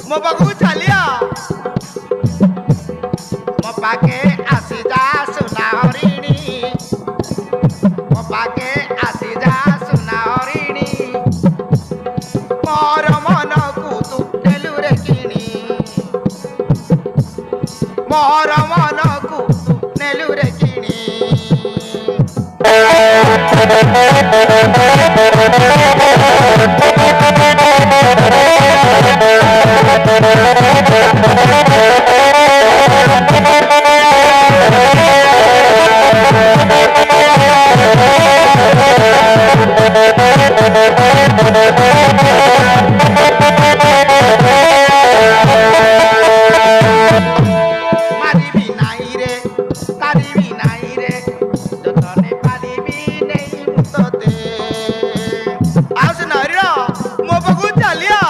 ମୋ ପାଖକୁ ଚାଲିଆ ମୋ ପାଖେ ଆସିଯା ସୁନା ହରିଣୀ ମୋ ପାଖେ ଆସିଯା ସୁନା ହରିଣୀ ମୋର ମନକୁ ତୁ ନେଲୁରେ କିଣି ମୋର ମନକୁ ତୁ ନେଲୁରେ କିଣି ମାରିବି ନାଇଁ ରେ ତାରିବି ନାଇଁ ରେ ଯତନେ ପାରିବି ନେଇ ମୁଁ ତତେ ଆଉ ସେ ନାରୀର ମୋ ପାଖକୁ ଚାଲିଆ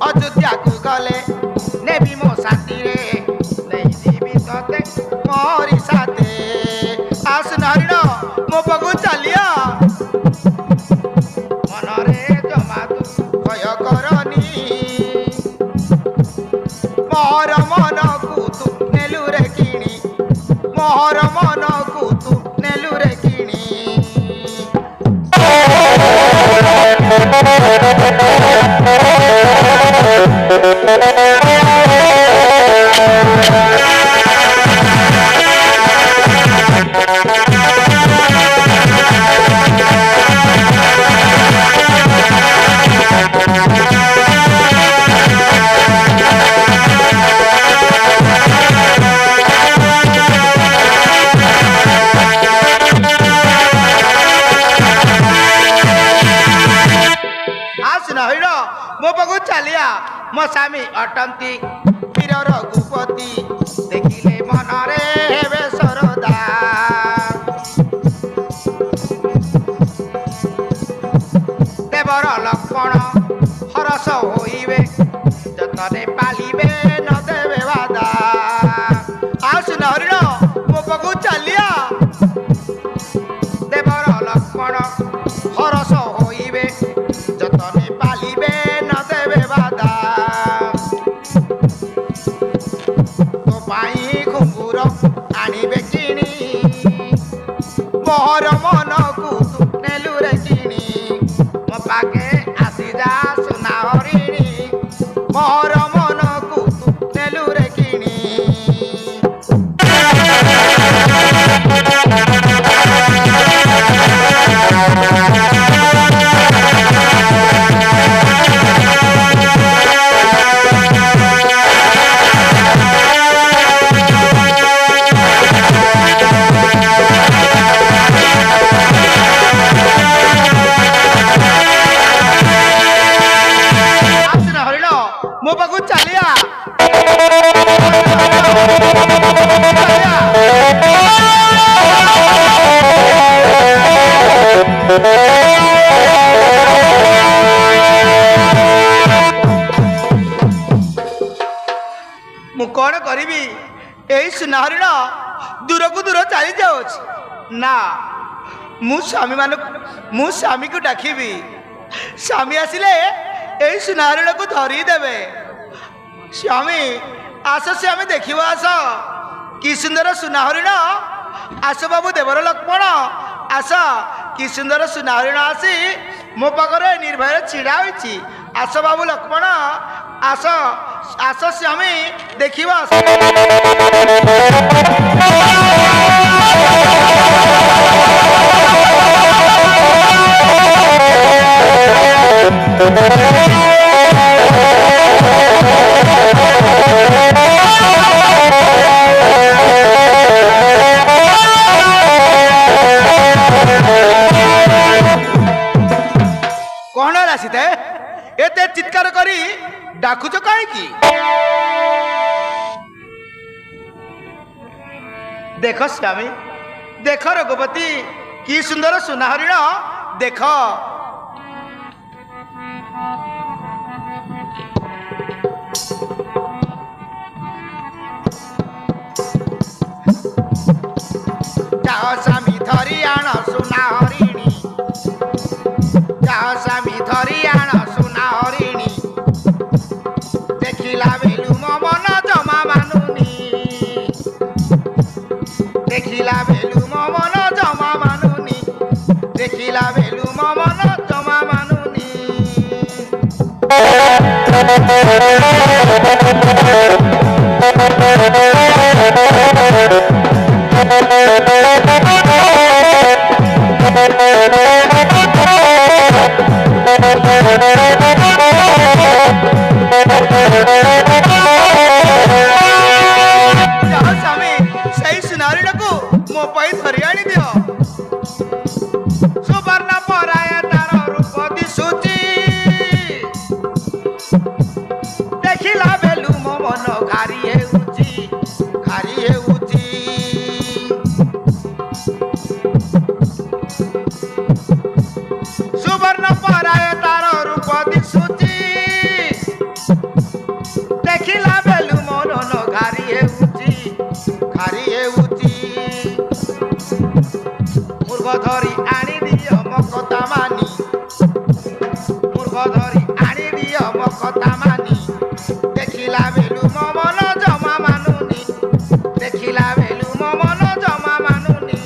ଅଯୋଧ୍ୟାକୁ ଗଲେ ନେବି ମୋ ସାଥିରେ ନେଇଯିବି ତତେ ମୋରି ସାଥେ ଆଉ ସେ ନାରୀର ମୋ ପାଖକୁ ଚାଲିଆ ମନରେ ଜମା ତୁ ଭୟ କରନି ମୋର ମନକୁ ତୁ ନେଲୁରେ କିଣି ମୋର ମନକୁ ତୁ ନେଲୁରେ କିଣି ମୋ ପାଖକୁ ଚାଲିଆ ମୋ ସ୍ୱାମୀ ଅଟନ୍ତି ବୀର ରଘୁପତି ଦେଖିଲେ ମନରେ ହେବେ ସରଦା ଦେବର ଲକ୍ଷ୍ମଣ ହରସ ହୋଇବେ ଯତନେ ପାଳିବେ ନ ଦେବେ ବାଦା ଆଉ ସୁନା ହରିଣ ମୋ ପାଖକୁ ଚାଲିଆ ଦେବର ଲକ୍ଷ୍ମଣ ହରସ ହୋଇବେ ଯତନେ ପାଳିବେ ନ ଦେବେ ବାଦା ତୋ ପାଇଁ ଘୁଙ୍ଗୁର ଆଣିବେ କିଣି ମୋର ମନକୁ ତୁ ନେଲୁରେ କିଣି ମୋ ପାଖେ ଆସିଯା ସୁନା ହରିଣୀ ମୋର ମନକୁ ତୁ ନେଲୁରେ କିଣି ମୋ ପାଖକୁ ଚାଲିଆ ମୁଁ କଣ କରିବି ଏଇ ସୁନା ହରିଣ ଦୂରକୁ ଦୂର ଚାଲି ଯାଉଛି ନା ମୁଁ ସ୍ୱାମୀକୁ ଡାକିବି ସ୍ୱାମୀ ଆସିଲେ ଏଇ ସୁନା ହରିଣକୁ ଧରି ଦେବେ ସ୍ୱାମୀ ଆସ ସ୍ୱାମୀ ଦେଖିବ ଆସ କି ସୁନ୍ଦର ସୁନା ହରିଣ ଆସ ବାବୁ ଦେବର ଲକ୍ଷ୍ମଣ ଆସ କି ସୁନ୍ଦର ସୁନା ହରିଣ ଆସି ମୋ ପାଖରେ ନିର୍ଭୟରେ ଛିଡ଼ା ହୋଇଛି ଆସ ବାବୁ ଲକ୍ଷ୍ମଣ ଆସ ଆସ ସ୍ୱାମୀ ଦେଖିବ ଆସ କଣ ଆସିତେ ଏତେ ଚିତ୍କାର କରି ଡାକୁଛ କାହିଁକି ଦେଖ ସ୍ୱାମୀ ଦେଖ ରଘୁପତି କି ସୁନ୍ଦର ସୁନା ହରିଣ ଦେଖ ଯାଅ ସ୍ୱାମୀ ଧରି ଆଣ ସୁନା ହରିଣୀ ଯାଅ ସ୍ୱାମୀ ଧରି ଆଣ ସୁନା ହରିଣୀ ଯାଅ ସ୍ୱାମୀ ସେଇ ସୁନାରୀଟାକୁ ମୋ ପାଇଁ ଧରି ଆଣି ଦିଅ। ସୁବର୍ଣ୍ଣ ପରାୟ ତାର ରୂପ ଦିଶୁଛି, ଦେଖିଲା ବେଲୁ ମୋ ମନ ଘାରି ହେଉଛି, ଘାରି ହେଉଛି। ସୁବର୍ଣ୍ଣ ପରାୟ ତାର ରୂପ ଦିଶୁଛି, ଦେଖିଲା ବେଲୁ ମୋ ମନ ଘାରି ହେଉଛି, ଘାରି ହେଉଛି। ମୂର୍ଖ ଧରି ଆଣି ଦିଅ ମୋ କଥା ମାନି, ମୂର୍ଖ ଧରି ଆଣି ଦିଅ ମୋ କଥା ମାନି, ଦେଖିଲା ବେଲୁ ମୋ ମନ ଜମା ମାନୁନି, ଦେଖିଲା ବେଲୁ ମୋ ମନ ଜମା ମାନୁନି।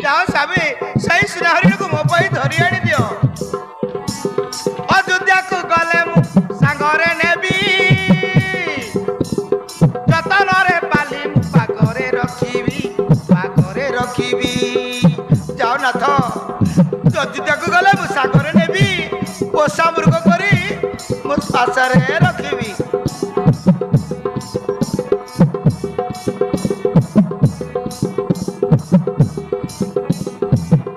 ଯାଅ ସ୍ୱାମୀ ସେଇ ସୁନାହରିଣୀକୁ ମୋ ପାଇଁ ଧରି ଆଣି ଦିଅ। ଅଯୋଧ୍ୟାକୁ ଗଲେ ମୁଁ ସାଙ୍ଗରେ ନେବି, ଯତନରେ ପାଲି ମୁଁ ପାଖରେ ରଖିବି, ପାଖରେ ରଖିବି। ଯାଅ ନାଥ ଅଯୋଧ୍ୟାକୁ ଗଲେ ମୁଁ ସାଙ୍ଗରେ ନେବି, ପୋଷା ମୃଗ କରି ମୋ ପାଶରେ ରଖିବି।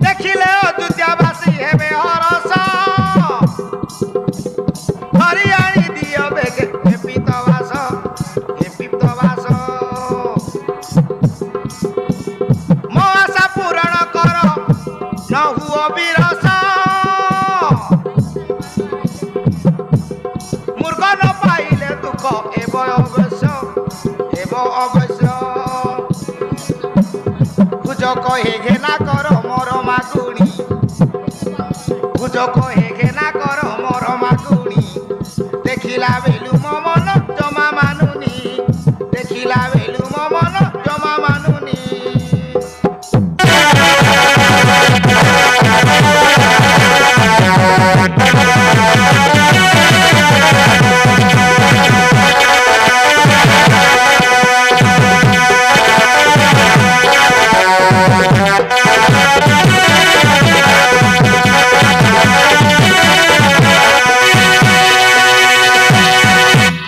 ଦେଖିଲେ ଅଯୋଧ୍ୟାବାସୀ ହେବେ ହରସ, ଧରି ଆଣି ଦିଅ ବେଗେ ହେ ପିତବାସ, ହେ ପିତବାସ। ମୋ ଆଶା ପୂରଣ କର ନ ହୁଅ ବିରସ, ମୃଗ ନ ପାଇଲେ ଦୁଃଖ ହେବ ଅବଶ୍ୟ, ହେବ ଅବଶ୍ୟ। ଭୁଜ କହେ ଘେନା କର ମୋର ମାଗୁଣି, ଭୁଜ କହେ ଘେନା କର ମୋର ମାଗୁଣି, ଦେଖିଲା ବେଲୁ ମୋ ମନ ଜମା ମାନୁନି, ଦେଖିଲା ବେଲୁ ମୋ ମନ ଜମା ମାନୁନି।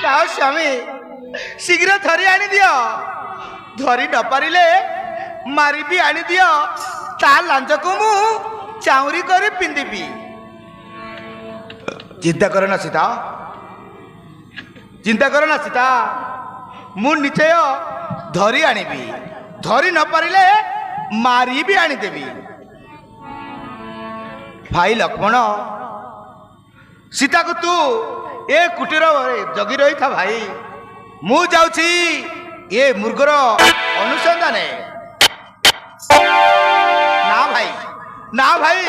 ଯାଅ ସ୍ୱାମୀ ଶୀଘ୍ର ଧରି ଆଣି ଦିଅ, ଧରି ନ ପାରିଲେ ମାରିବି ଆଣି ଦିଅ, ତା ଲାଞ୍ଜକୁ ମୁଁ ଚାଉରି କରି ପିନ୍ଧିବି। ଚିନ୍ତା କର ନା ସୀତା, ଚିନ୍ତା କର ନା ସୀତା, ମୁଁ ନିଶ୍ଚୟ ଧରି ଆଣିବି, ଧରି ନ ପାରିଲେ ମାରିବି ଆଣିଦେବି। ଭାଇ ଲକ୍ଷ୍ମଣ ସୀତାକୁ ତୁ ଏ କୁଟୀରରେ ଜଗି ରହିଥା ଭାଇ, ମୁଁ ଯାଉଛି ଏ ମୃଗର ଅନୁସନ୍ଧାନେ। ନା ଭାଇ, ନା ଭାଇ,